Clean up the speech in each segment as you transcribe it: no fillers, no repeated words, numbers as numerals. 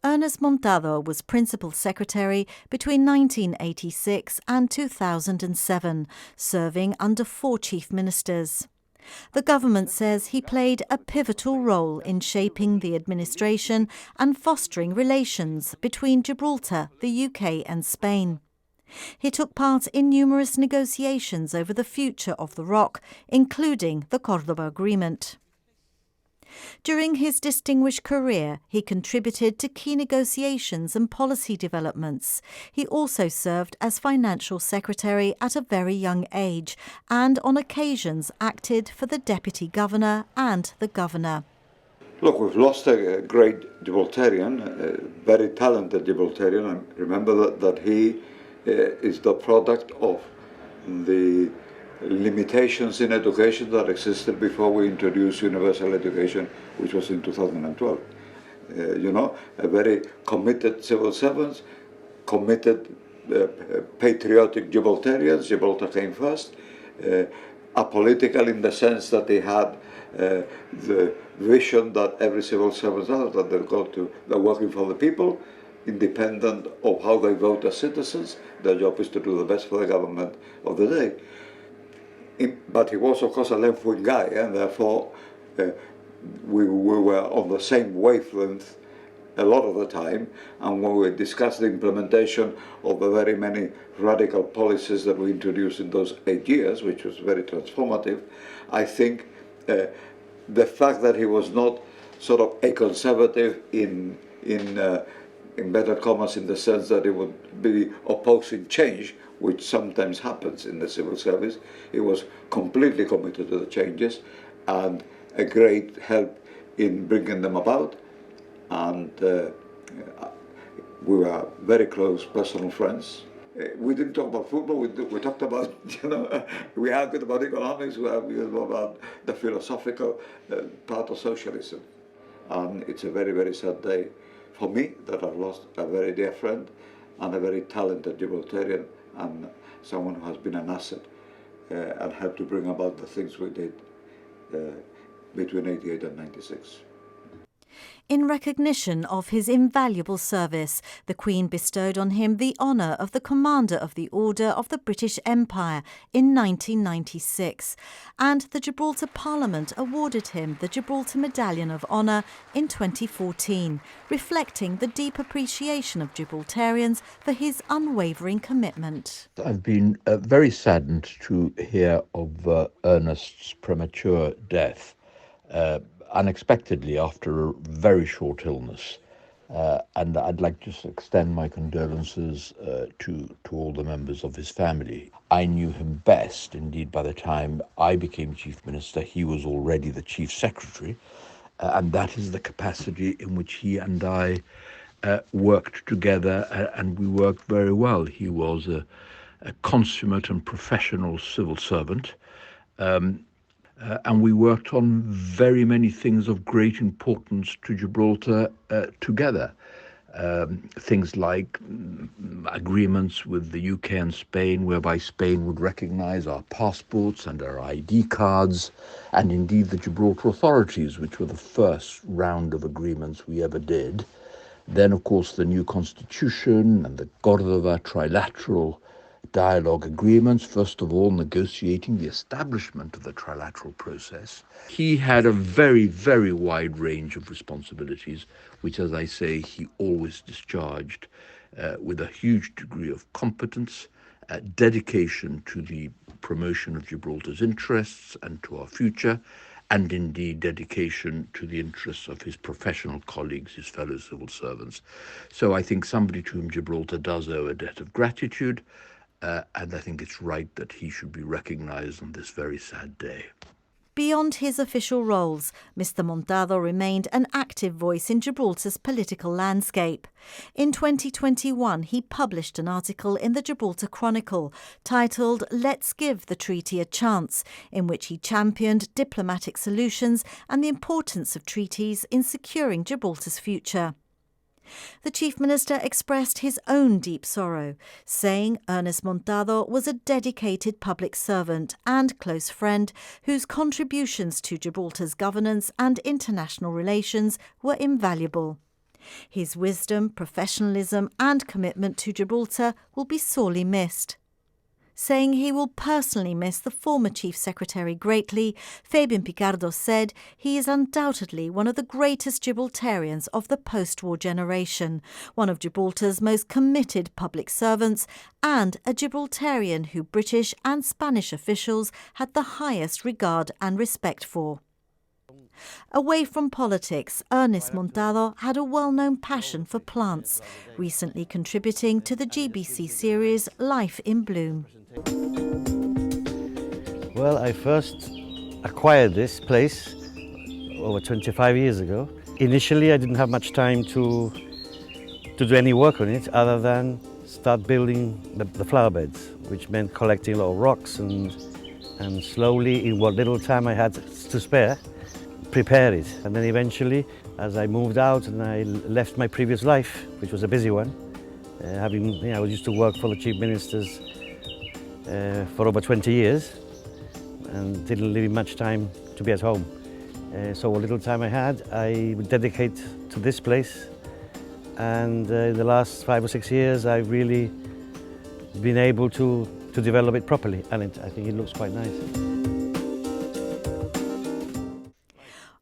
Ernest Montado was Principal Secretary between 1986 and 2007, serving under 4 chief ministers. The government says he played a pivotal role in shaping the administration and fostering relations between Gibraltar, the UK and Spain. He took part in numerous negotiations over the future of the ROC, including the Cordoba Agreement. During his distinguished career, he contributed to key negotiations and policy developments. He also served as financial secretary at a very young age and on occasions acted for the deputy governor and the governor. Look, we've lost a great Gibraltarian, a very talented Gibraltarian. I remember that he is the product of the limitations in education that existed before we introduced universal education, which was in 2012. A very committed civil servants, committed patriotic Gibraltarians. Gibraltar came first. Apolitical in the sense that they had the vision that every civil servant has, that they're working for the people, independent of how they vote as citizens. Their job is to do the best for the government of the day. But he was, of course, a left-wing guy, and therefore we were on the same wavelength a lot of the time. And when we discussed the implementation of the very many radical policies that we introduced in those 8 years, which was very transformative, I think the fact that he was not sort of a conservative in inverted commas, in the sense that he would be opposing change, which sometimes happens in the civil service. He was completely committed to the changes and a great help in bringing them about. And we were very close personal friends. We didn't talk about football, we talked about, we argued about economics, we argued about the philosophical part of socialism. And it's a very, very sad day for me that I've lost a very dear friend and a very talented Gibraltarian, and someone who has been an asset and helped to bring about the things we did between 88 and 96. In recognition of his invaluable service, the Queen bestowed on him the honour of the Commander of the Order of the British Empire in 1996, and the Gibraltar Parliament awarded him the Gibraltar Medallion of Honour in 2014, reflecting the deep appreciation of Gibraltarians for his unwavering commitment. I've been very saddened to hear of Ernest's premature death. Unexpectedly after a very short illness. And I'd like to extend my condolences to all the members of his family. I knew him best. Indeed, by the time I became Chief Minister, he was already the Chief Secretary. And that is the capacity in which he and I worked together, and we worked very well. He was a consummate and professional civil servant. And we worked on very many things of great importance to Gibraltar together. Things like agreements with the UK and Spain, whereby Spain would recognise our passports and our ID cards, and indeed the Gibraltar authorities, which were the first round of agreements we ever did. Then, of course, the new constitution and the Cordoba trilateral dialogue agreements, first of all negotiating the establishment of the trilateral process. He had a very, very wide range of responsibilities, which, as I say, he always discharged with a huge degree of competence, dedication to the promotion of Gibraltar's interests and to our future, and indeed dedication to the interests of his professional colleagues, his fellow civil servants. So I think somebody to whom Gibraltar does owe a debt of gratitude, and I think it's right that he should be recognised on this very sad day. Beyond his official roles, Mr. Montado remained an active voice in Gibraltar's political landscape. In 2021, he published an article in the Gibraltar Chronicle titled "Let's Give the Treaty a Chance," in which he championed diplomatic solutions and the importance of treaties in securing Gibraltar's future. The Chief Minister expressed his own deep sorrow, saying Ernest Montado was a dedicated public servant and close friend whose contributions to Gibraltar's governance and international relations were invaluable. His wisdom, professionalism and commitment to Gibraltar will be sorely missed. Saying he will personally miss the former Chief Secretary greatly, Fabian Picardo said he is undoubtedly one of the greatest Gibraltarians of the post-war generation, one of Gibraltar's most committed public servants, and a Gibraltarian who British and Spanish officials had the highest regard and respect for. Away from politics, Ernest Montado had a well-known passion for plants, recently contributing to the GBC series Life in Bloom. Well, I first acquired this place over 25 years ago. Initially, I didn't have much time to do any work on it other than start building the flower beds, which meant collecting a lot of rocks and slowly, in what little time I had to spare, prepare it. And then eventually, as I moved out and I left my previous life, which was a busy one, I used to work for the chief ministers for over 20 years and didn't leave much time to be at home. So what little time I had, I would dedicate to this place. And in the last 5 or 6 years, I've really been able to develop it properly, and I think it looks quite nice.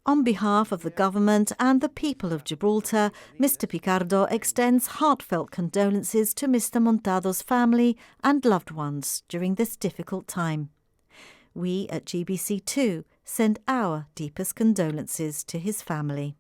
On behalf of the government and the people of Gibraltar, Mr. Picardo extends heartfelt condolences to Mr. Montado's family and loved ones during this difficult time. We at GBC too send our deepest condolences to his family.